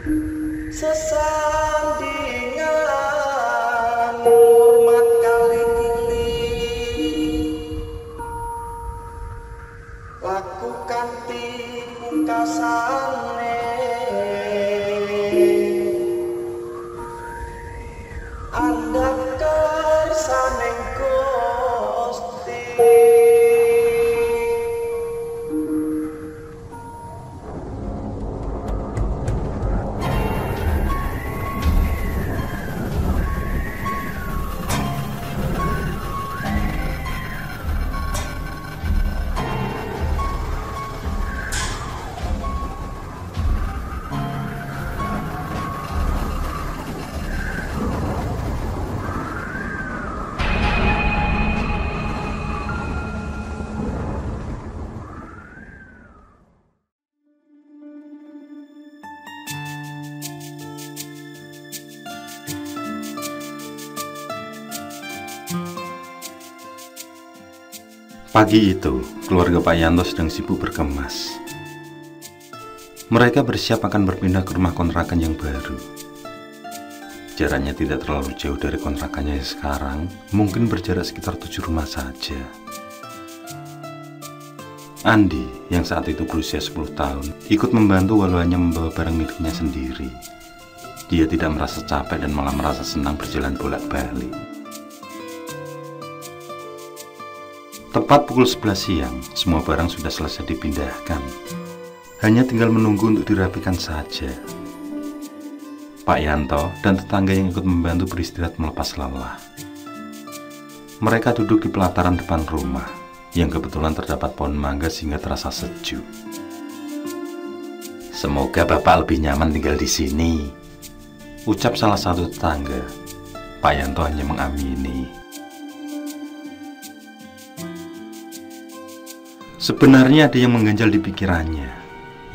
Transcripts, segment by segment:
Sesandingan hormat kali ini lakukan pungkasane anda kersaning Gusti. Pagi itu, keluarga Pak Yanto sedang sibuk berkemas. Mereka bersiap akan berpindah ke rumah kontrakan yang baru. Jaraknya tidak terlalu jauh dari kontrakannya yang sekarang, mungkin berjarak sekitar 7 rumah saja. Andi, yang saat itu berusia 10 tahun, ikut membantu walau hanya membawa barang miliknya sendiri. Dia tidak merasa capek dan malah merasa senang berjalan bolak-balik. Tepat pukul 11 siang, semua barang sudah selesai dipindahkan. Hanya tinggal menunggu untuk dirapikan saja. Pak Yanto dan tetangga yang ikut membantu beristirahat melepas lelah. Mereka duduk di pelataran depan rumah, yang kebetulan terdapat pohon mangga sehingga terasa sejuk. "Semoga Bapak lebih nyaman tinggal di sini," ucap salah satu tetangga. Pak Yanto hanya mengamini. Sebenarnya ada yang mengganjal di pikirannya,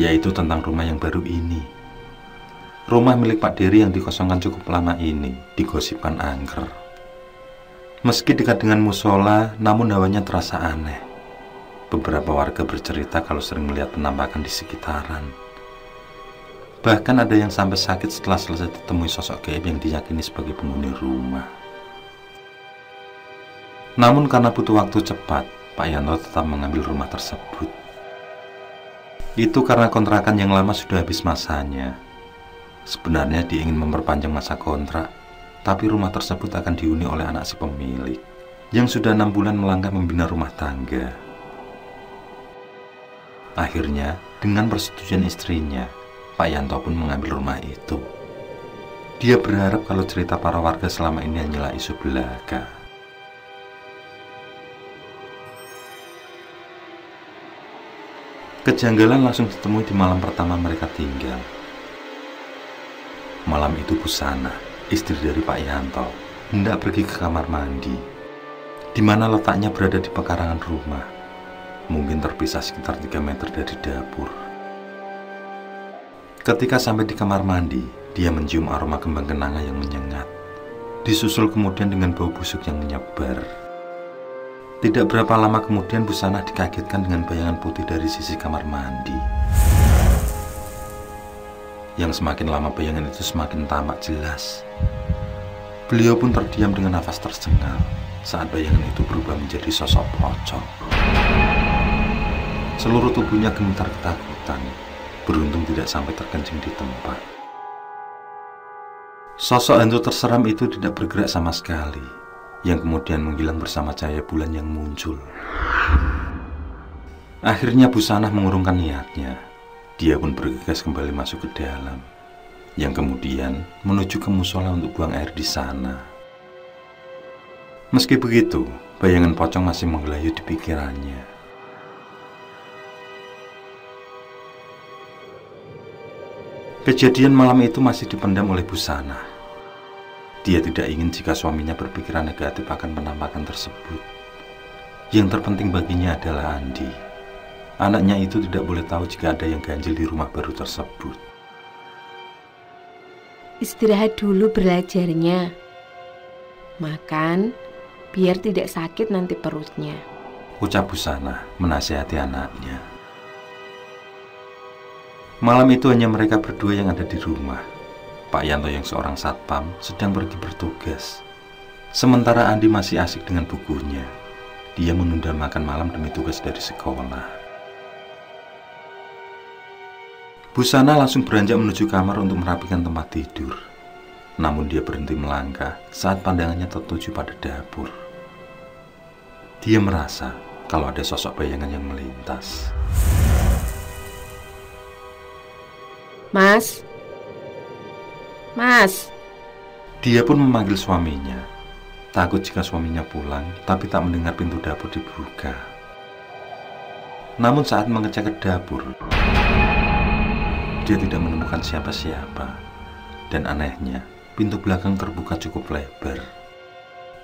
yaitu tentang rumah yang baru ini. Rumah milik Pak Dery yang dikosongkan cukup lama ini digosipkan angker. Meski dekat dengan musola, namun hawanya terasa aneh. Beberapa warga bercerita kalau sering melihat penampakan di sekitaran. Bahkan ada yang sampai sakit setelah selesai ditemui sosok gaib yang diyakini sebagai penghuni rumah. Namun karena butuh waktu cepat, Pak Yanto tetap mengambil rumah tersebut. Itu karena kontrakan yang lama sudah habis masanya. Sebenarnya dia ingin memperpanjang masa kontrak, tapi rumah tersebut akan dihuni oleh anak si pemilik, yang sudah 6 bulan melangkah membina rumah tangga. Akhirnya, dengan persetujuan istrinya, Pak Yanto pun mengambil rumah itu. Dia berharap kalau cerita para warga selama ini hanyalah isu belaka. Kejanggalan langsung ditemui di malam pertama mereka tinggal. Malam itu Busana, istri dari Pak Yanto, hendak pergi ke kamar mandi, di mana letaknya berada di pekarangan rumah, mungkin terpisah sekitar 3 meter dari dapur. Ketika sampai di kamar mandi, dia mencium aroma kembang kenanga yang menyengat, disusul kemudian dengan bau busuk yang menyebar. Tidak berapa lama kemudian Busana dikagetkan dengan bayangan putih dari sisi kamar mandi. Yang semakin lama bayangan itu semakin tampak jelas. Beliau pun terdiam dengan nafas tersengal saat bayangan itu berubah menjadi sosok pocong. Seluruh tubuhnya gemetar ketakutan, beruntung tidak sampai terkencing di tempat. Sosok hantu terseram itu tidak bergerak sama sekali, yang kemudian menghilang bersama cahaya bulan yang muncul. Akhirnya Busana mengurungkan niatnya. Dia pun bergegas kembali masuk ke dalam, yang kemudian menuju ke musola untuk buang air di sana. Meski begitu, bayangan pocong masih menggelayut di pikirannya. Kejadian malam itu masih dipendam oleh Busana. Dia tidak ingin jika suaminya berpikiran negatif akan penampakan tersebut. Yang terpenting baginya adalah Andi. Anaknya itu tidak boleh tahu jika ada yang ganjil di rumah baru tersebut. Istirahat dulu belajarnya. Makan, biar tidak sakit nanti perutnya, ucap Busana menasihati anaknya. Malam itu hanya mereka berdua yang ada di rumah. Pak Yanto yang seorang satpam sedang pergi bertugas. Sementara Andi masih asik dengan bukunya. Dia menunda makan malam demi tugas dari sekolah. Busana langsung beranjak menuju kamar untuk merapikan tempat tidur. Namun dia berhenti melangkah saat pandangannya tertuju pada dapur. Dia merasa kalau ada sosok bayangan yang melintas. Mas? Mas? Dia pun memanggil suaminya. Takut jika suaminya pulang, tapi tak mendengar pintu dapur dibuka. Namun saat mengecek ke dapur, dia tidak menemukan siapa-siapa. Dan anehnya, pintu belakang terbuka cukup lebar.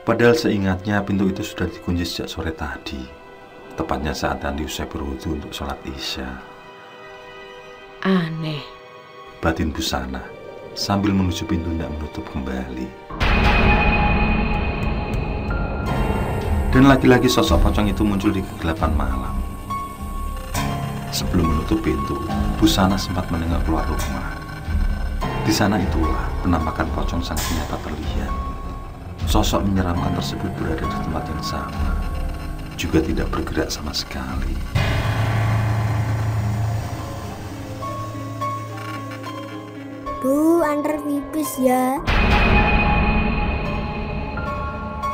Padahal seingatnya pintu itu sudah dikunci sejak sore tadi. Tepatnya saat Andi usai berwudu untuk sholat Isya. Aneh. Batin Busana sambil menuju pintu tidak menutup kembali. Dan lagi-lagi sosok pocong itu muncul di kegelapan malam. Sebelum menutup pintu, Busana sempat menengok keluar rumah. Di sana itulah penampakan pocong sangat nyata terlihat. Sosok menyeramkan tersebut berada di tempat yang sama, juga tidak bergerak sama sekali. Bu, antar pipis ya.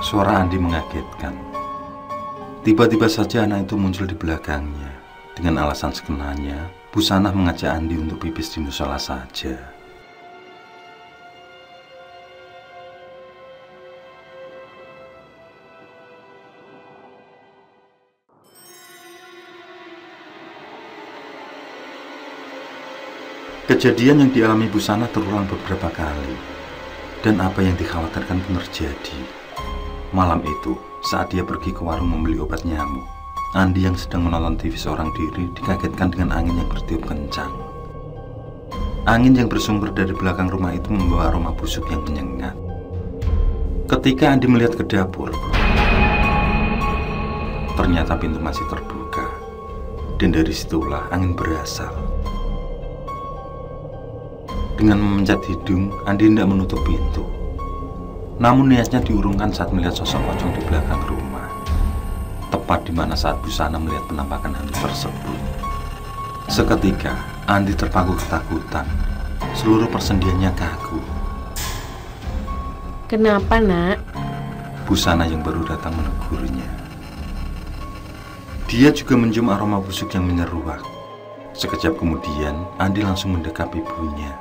Suara Andi mengagetkan. Tiba-tiba saja anak itu muncul di belakangnya. Dengan alasan sekenanya, Busana mengajak Andi untuk pipis di musola saja. Kejadian yang dialami Busana terulang beberapa kali. Dan apa yang dikhawatirkan pun terjadi. Malam itu, saat dia pergi ke warung membeli obat nyamuk, Andi yang sedang menonton TV seorang diri dikagetkan dengan angin yang bertiup kencang. Angin yang bersumber dari belakang rumah itu membawa aroma busuk yang menyengat. Ketika Andi melihat ke dapur, ternyata pintu masih terbuka. Dan dari situlah angin berasal. Dengan memencet hidung, Andi tidak menutup pintu. Namun niatnya diurungkan saat melihat sosok pocong di belakang rumah. Tepat di mana saat Busana melihat penampakan hantu tersebut. Seketika, Andi terpaku ketakutan. Seluruh persendiannya kaku. Kenapa, Nak? Busana yang baru datang menegurnya. Dia juga mencium aroma busuk yang menyeruak. Sekejap kemudian, Andi langsung mendekap ibunya.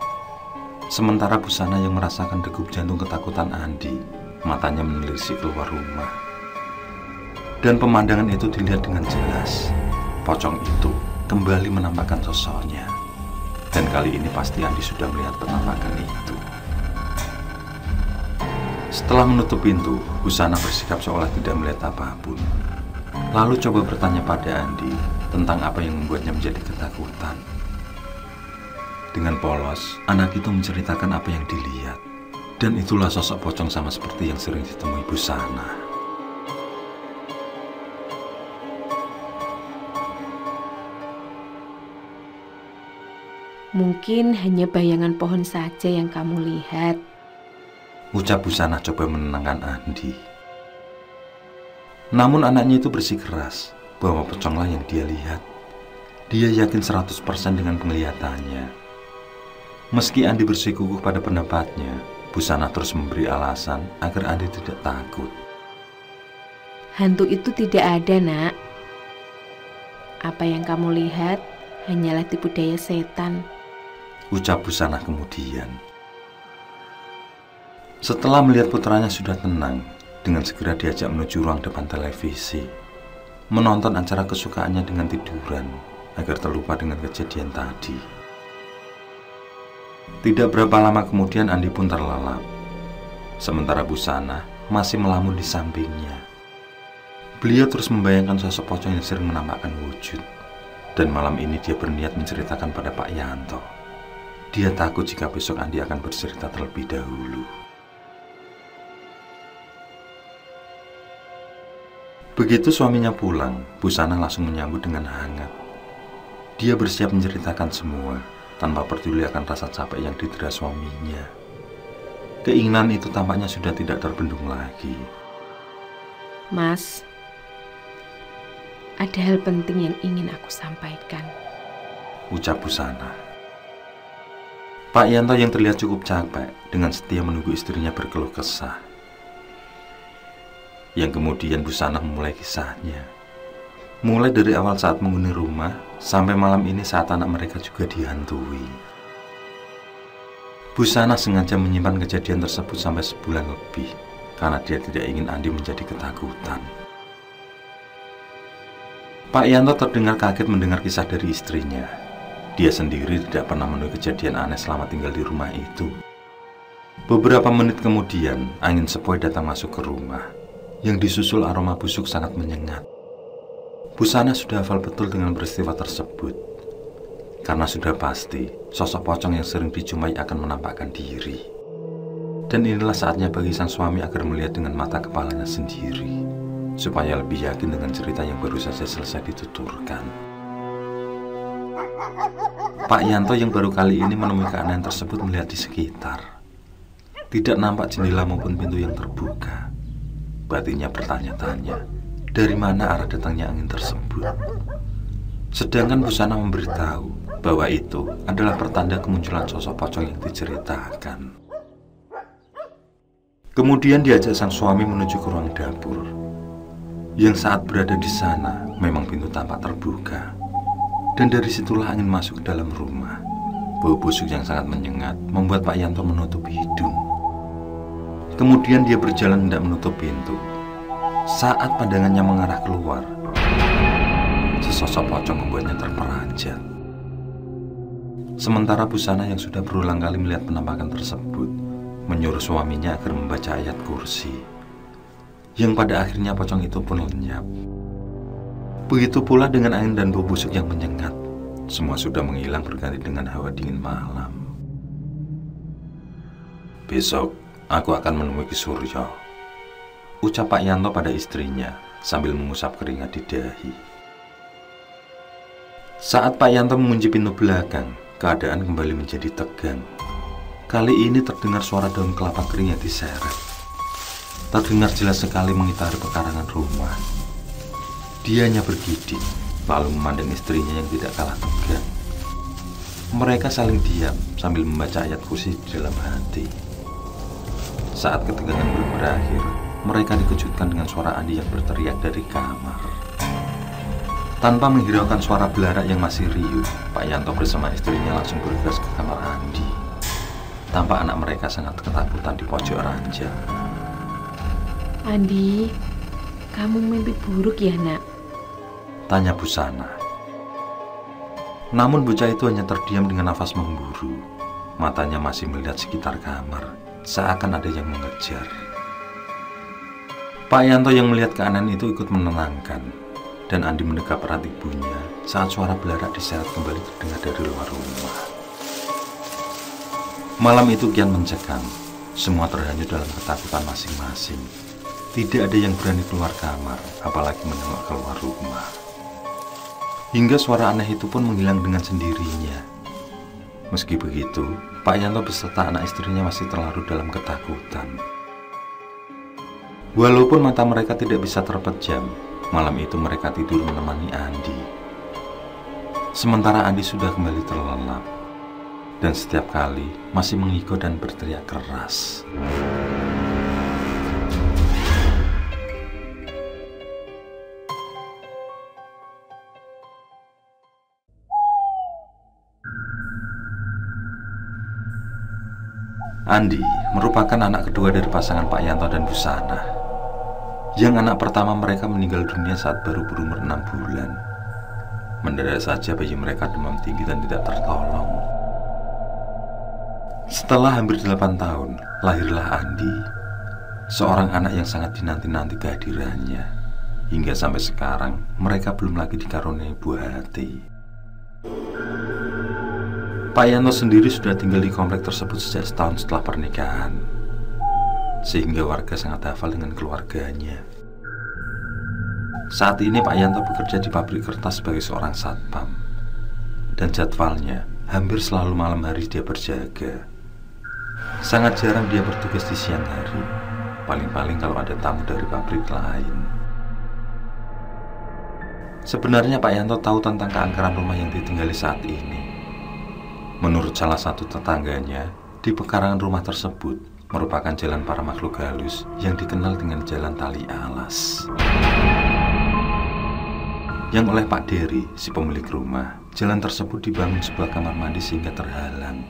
Sementara Busana yang merasakan degup jantung ketakutan Andi, matanya menelisik keluar rumah. Dan pemandangan itu dilihat dengan jelas. Pocong itu kembali menampakkan sosoknya. Dan kali ini pasti Andi sudah melihat penampakan itu. Setelah menutup pintu, Busana bersikap seolah tidak melihat apapun. Lalu coba bertanya pada Andi tentang apa yang membuatnya menjadi ketakutan. Dengan polos, anak itu menceritakan apa yang dilihat. Dan itulah sosok pocong sama seperti yang sering ditemui Busana. Mungkin hanya bayangan pohon saja yang kamu lihat. Ucap Busana coba menenangkan Andi. Namun anaknya itu bersikeras bahwa poconglah yang dia lihat. Dia yakin 100% dengan penglihatannya. Meski Andi bersikukuh pada pendapatnya, Busana terus memberi alasan agar Andi tidak takut. Hantu itu tidak ada, Nak. Apa yang kamu lihat hanyalah tipu daya setan. Ucap Busana kemudian. Setelah melihat putranya sudah tenang, dengan segera diajak menuju ruang depan televisi, menonton acara kesukaannya dengan tiduran agar terlupa dengan kejadian tadi. Tidak berapa lama kemudian Andi pun terlelap. Sementara Busana masih melamun di sampingnya. Beliau terus membayangkan sosok pocong yang sering menampakkan wujud. Dan malam ini dia berniat menceritakan pada Pak Yanto. Dia takut jika besok Andi akan bercerita terlebih dahulu. Begitu suaminya pulang, Busana langsung menyambut dengan hangat. Dia bersiap menceritakan semua, tanpa peduli akan rasa capek yang didera suaminya. Keinginan itu tampaknya sudah tidak terbendung lagi. Mas, ada hal penting yang ingin aku sampaikan, ucap Busana. Pak Yanto yang terlihat cukup capek dengan setia menunggu istrinya berkeluh kesah. Yang kemudian Busana memulai kisahnya. Mulai dari awal saat menghuni rumah, sampai malam ini saat anak mereka juga dihantui. Busana sengaja menyimpan kejadian tersebut sampai sebulan lebih, karena dia tidak ingin Andi menjadi ketakutan. Pak Yanto terdengar kaget mendengar kisah dari istrinya. Dia sendiri tidak pernah menemui kejadian aneh selama tinggal di rumah itu. Beberapa menit kemudian, angin sepoi datang masuk ke rumah, yang disusul aroma busuk sangat menyengat. Busana sudah hafal betul dengan peristiwa tersebut, karena sudah pasti sosok pocong yang sering dijumpai akan menampakkan diri. Dan inilah saatnya bagi sang suami agar melihat dengan mata kepalanya sendiri, supaya lebih yakin dengan cerita yang baru saja selesai dituturkan. Pak Yanto yang baru kali ini menemui keanehan tersebut melihat di sekitar. Tidak nampak jendela maupun pintu yang terbuka. Batinnya bertanya-tanya, dari mana arah datangnya angin tersebut. Sedangkan Busana memberitahu bahwa itu adalah pertanda kemunculan sosok pocong yang diceritakan. Kemudian diajak sang suami menuju ke ruang dapur. Yang saat berada di sana, memang pintu tampak terbuka. Dan dari situlah angin masuk ke dalam rumah. Bau busuk yang sangat menyengat membuat Pak Yanto menutup hidung. Kemudian dia berjalan hendak menutup pintu. Saat pandangannya mengarah keluar, sesosok pocong membuatnya terperanjat. Sementara Busana yang sudah berulang kali melihat penampakan tersebut menyuruh suaminya agar membaca ayat kursi, yang pada akhirnya pocong itu pun lenyap. Begitu pula dengan angin dan bau busuk yang menyengat. Semua sudah menghilang berganti dengan hawa dingin malam. Besok aku akan menemui Ki Suryo, ucap Pak Yanto pada istrinya sambil mengusap keringat di dahi. Saat Pak Yanto mengunci pintu belakang, keadaan kembali menjadi tegang. Kali ini terdengar suara daun kelapa kering yang diseret. Terdengar jelas sekali mengitari pekarangan rumah. Dia hanya bergidik, lalu memandang istrinya yang tidak kalah tegang. Mereka saling diam sambil membaca ayat kursi di dalam hati. Saat ketegangan belum berakhir, mereka dikejutkan dengan suara Andi yang berteriak dari kamar. Tanpa menghiraukan suara belarak yang masih riuh, Pak Yanto bersama istrinya langsung bergegas ke kamar Andi. Tampak anak mereka sangat ketakutan di pojok ranjang. Andi, kamu mimpi buruk ya nak? Tanya Busana. Namun bocah itu hanya terdiam dengan nafas memburu. Matanya masih melihat sekitar kamar, seakan ada yang mengejar. Pak Yanto yang melihat keanehan itu ikut menenangkan, dan Andi mendekap erat ibunya saat suara belarak diseret kembali terdengar dari luar rumah. Malam itu kian mencekam. Semua terhanyut dalam ketakutan masing-masing. Tidak ada yang berani keluar kamar, apalagi menengok keluar rumah. Hingga suara aneh itu pun menghilang dengan sendirinya. Meski begitu, Pak Yanto beserta anak istrinya masih terlarut dalam ketakutan. Walaupun mata mereka tidak bisa terpejam, malam itu mereka tidur menemani Andi. Sementara Andi sudah kembali terlelap, dan setiap kali masih menghiko dan berteriak keras. Andi merupakan anak kedua dari pasangan Pak Yanto dan Busana. Yang anak pertama mereka meninggal dunia saat baru berumur 6 bulan. Mendadak saja bayi mereka demam tinggi dan tidak tertolong. Setelah hampir 8 tahun, lahirlah Andi, seorang anak yang sangat dinanti-nanti kehadirannya. Hingga sampai sekarang, mereka belum lagi dikaruniai buah hati. Pak Yanto sendiri sudah tinggal di komplek tersebut sejak setahun setelah pernikahan, sehingga warga sangat hafal dengan keluarganya. Saat ini Pak Yanto bekerja di pabrik kertas sebagai seorang satpam, dan jadwalnya hampir selalu malam hari dia berjaga. Sangat jarang dia bertugas di siang hari, paling-paling kalau ada tamu dari pabrik lain. Sebenarnya Pak Yanto tahu tentang keangkeran rumah yang ditinggali saat ini. Menurut salah satu tetangganya, di pekarangan rumah tersebut merupakan jalan para makhluk halus yang dikenal dengan jalan tali alas. Yang oleh Pak Dery, si pemilik rumah, jalan tersebut dibangun sebuah kamar mandi sehingga terhalang.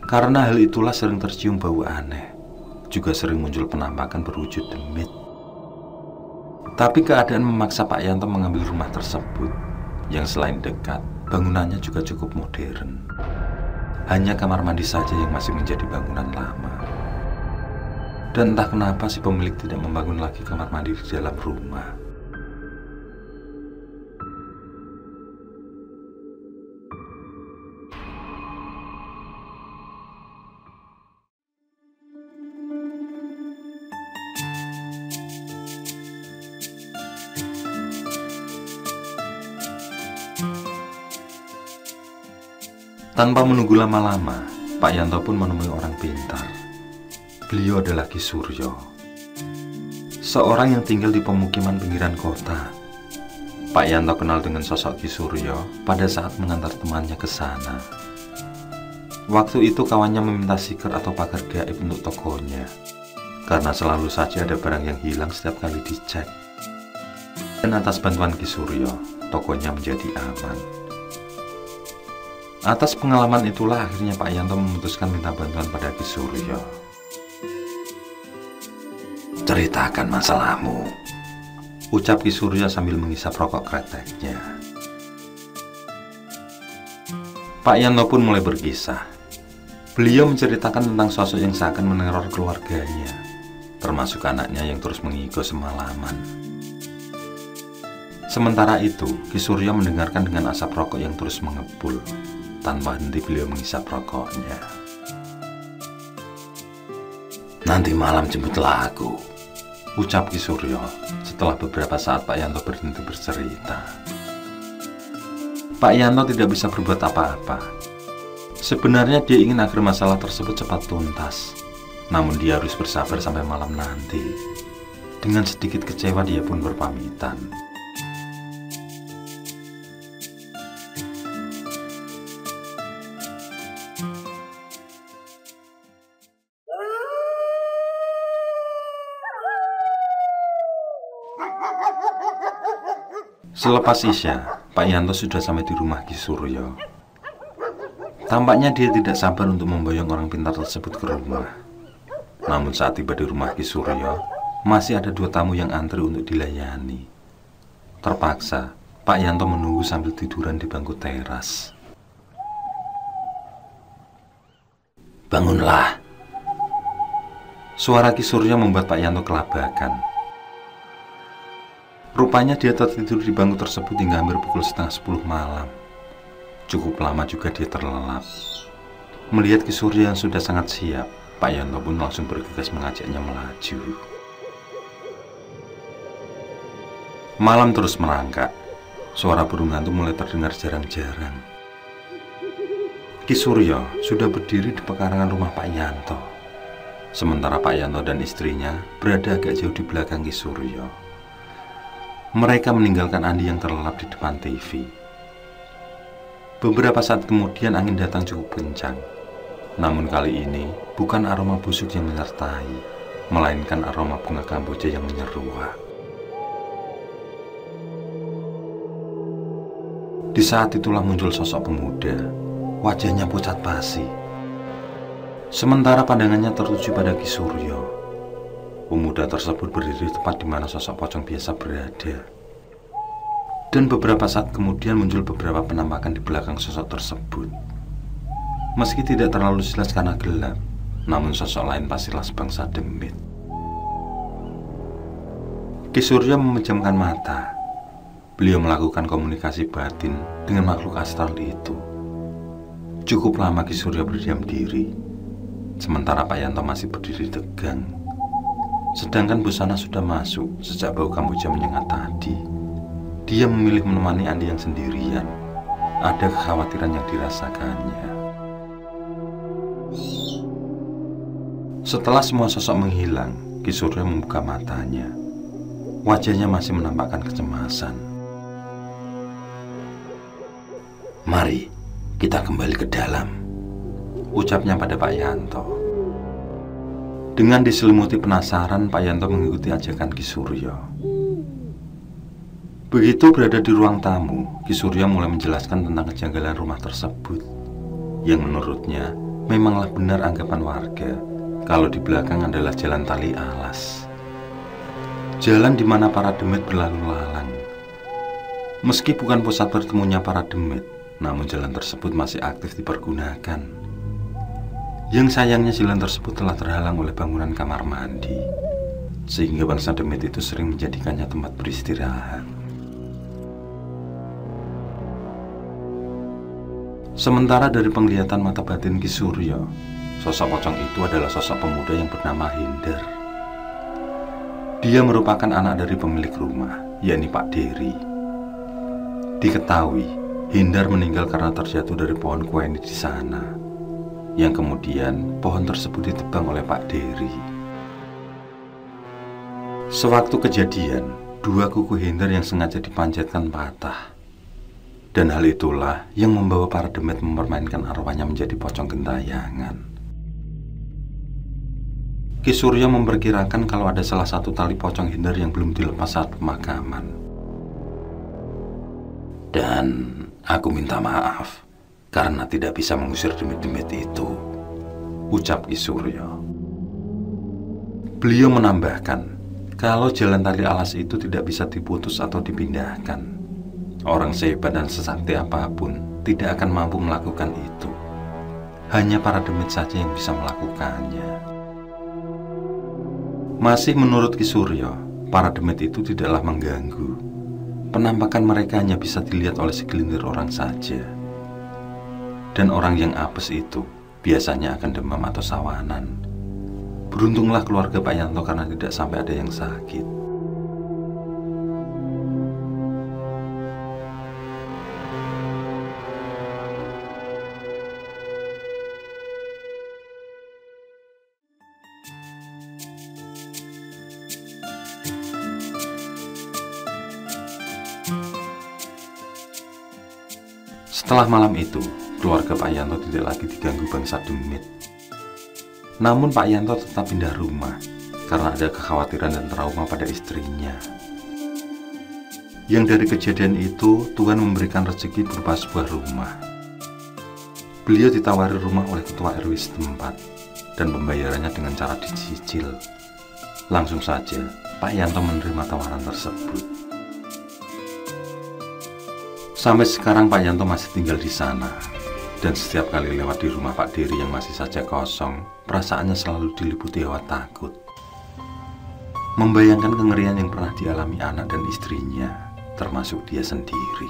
Karena hal itulah sering tercium bau aneh, juga sering muncul penampakan berwujud demit. Tapi keadaan memaksa Pak Yanto mengambil rumah tersebut, yang selain dekat, bangunannya juga cukup modern. Hanya kamar mandi saja yang masih menjadi bangunan lama. Dan entah kenapa si pemilik tidak membangun lagi kamar mandi di dalam rumah. Tanpa menunggu lama-lama, Pak Yanto pun menemui orang pintar. Beliau adalah Ki Suryo, seorang yang tinggal di pemukiman pinggiran kota. Pak Yanto kenal dengan sosok Ki Suryo pada saat mengantar temannya ke sana. Waktu itu kawannya meminta sikir atau pagar gaib untuk tokonya, karena selalu saja ada barang yang hilang setiap kali dicek. Dan atas bantuan Ki Suryo, tokonya menjadi aman. Atas pengalaman itulah akhirnya Pak Yanto memutuskan minta bantuan pada Ki Suryo. "Ceritakan masalahmu," ucap Ki Suryo sambil menghisap rokok kreteknya. Pak Yanto pun mulai berkisah. Beliau menceritakan tentang sosok yang seakan meneror keluarganya, termasuk anaknya yang terus mengigo semalaman. Sementara itu, Ki Suryo mendengarkan dengan asap rokok yang terus mengepul. Tanpa henti beliau menghisap rokoknya. "Nanti malam jemputlah aku," ucap Ki Suryo setelah beberapa saat Pak Yanto berhenti bercerita. Pak Yanto tidak bisa berbuat apa-apa. Sebenarnya dia ingin agar masalah tersebut cepat tuntas, namun dia harus bersabar sampai malam nanti. Dengan sedikit kecewa dia pun berpamitan. Selepas Isya, Pak Yanto sudah sampai di rumah Ki Suryo. Tampaknya dia tidak sabar untuk memboyong orang pintar tersebut ke rumah. Namun saat tiba di rumah Ki Suryo, masih ada 2 tamu yang antri untuk dilayani. Terpaksa, Pak Yanto menunggu sambil tiduran di bangku teras. "Bangunlah!" Suara Ki Suryo membuat Pak Yanto kelabakan. Rupanya dia tertidur di bangku tersebut hingga hampir pukul 9:30 malam. Cukup lama juga dia terlelap. Melihat Ki Suryo yang sudah sangat siap, Pak Yanto pun langsung bergegas mengajaknya melaju. Malam terus merangkak. Suara burung hantu mulai terdengar jarang-jarang. Ki Suryo sudah berdiri di pekarangan rumah Pak Yanto. Sementara Pak Yanto dan istrinya berada agak jauh di belakang Ki Suryo. Mereka meninggalkan Andi yang terlelap di depan TV. Beberapa saat kemudian angin datang cukup kencang. Namun kali ini bukan aroma busuk yang menyertai, melainkan aroma bunga kamboja yang menyeruak. Di saat itulah muncul sosok pemuda. Wajahnya pucat pasi. Sementara pandangannya tertuju pada Ki Suryo. Pemuda tersebut berdiri tepat di mana sosok pocong biasa berada. Dan beberapa saat kemudian muncul beberapa penampakan di belakang sosok tersebut. Meski tidak terlalu jelas karena gelap, namun sosok lain pastilah sebangsa demit. Ki Suryo memejamkan mata. Beliau melakukan komunikasi batin dengan makhluk astral itu. Cukup lama Ki Suryo berdiam diri, sementara Pak Yanto masih berdiri tegang. Sedangkan busana sudah masuk sejak bau kamboja menyengat tadi. Dia memilih menemani Andi yang sendirian. ada kekhawatiran yang dirasakannya. Setelah semua sosok menghilang, Ki Suryo membuka matanya. Wajahnya masih menampakkan kecemasan. Mari kita kembali ke dalam, ucapnya pada Pak Yanto. Dengan diselimuti penasaran, Pak Yanto mengikuti ajakan Ki Suryo. Begitu berada di ruang tamu, Ki Suryo mulai menjelaskan tentang kejanggalan rumah tersebut, yang menurutnya memanglah benar anggapan warga kalau di belakang adalah jalan tali alas. Jalan di mana para demit berlalu lalang. Meski bukan pusat bertemunya para demit, namun jalan tersebut masih aktif dipergunakan. Yang sayangnya jalan tersebut telah terhalang oleh bangunan kamar mandi, sehingga bangsa demit itu sering menjadikannya tempat beristirahat. Sementara dari penglihatan mata batin Ki Suryo, sosok pocong itu adalah sosok pemuda yang bernama Hindar. Dia merupakan anak dari pemilik rumah, yakni Pak Dery. Diketahui, Hindar meninggal karena terjatuh dari pohon kueni di sana, yang kemudian pohon tersebut ditebang oleh Pak Dery. Sewaktu kejadian, dua kuku Hindar yang sengaja dipanjatkan patah. Dan hal itulah yang membawa para demit mempermainkan arwahnya menjadi pocong gentayangan. Ki Suryo memperkirakan kalau ada salah satu tali pocong Hindar yang belum dilepas saat pemakaman. Dan aku minta maaf karena tidak bisa mengusir demit-demit itu, ucap Ki Suryo. Beliau menambahkan, kalau jalan tali alas itu tidak bisa diputus atau dipindahkan, orang sehebat dan sesakti apapun tidak akan mampu melakukan itu. Hanya para demit saja yang bisa melakukannya. Masih menurut Ki Suryo, para demit itu tidaklah mengganggu. Penampakan mereka hanya bisa dilihat oleh segelintir orang saja. Dan orang yang apes itu biasanya akan demam atau sawanan. Beruntunglah keluarga Pak Yanto karena tidak sampai ada yang sakit. Setelah malam itu, keluarga Pak Yanto tidak lagi diganggu bangsa demit. Namun Pak Yanto tetap pindah rumah karena ada kekhawatiran dan trauma pada istrinya. Yang dari kejadian itu, Tuhan memberikan rezeki berupa sebuah rumah. Beliau ditawari rumah oleh ketua RW setempat dan pembayarannya dengan cara dicicil. Langsung saja, Pak Yanto menerima tawaran tersebut. Sampai sekarang Pak Yanto masih tinggal di sana, dan setiap kali lewat di rumah Pak Dery yang masih saja kosong, perasaannya selalu diliputi hawa takut. Membayangkan kengerian yang pernah dialami anak dan istrinya, termasuk dia sendiri.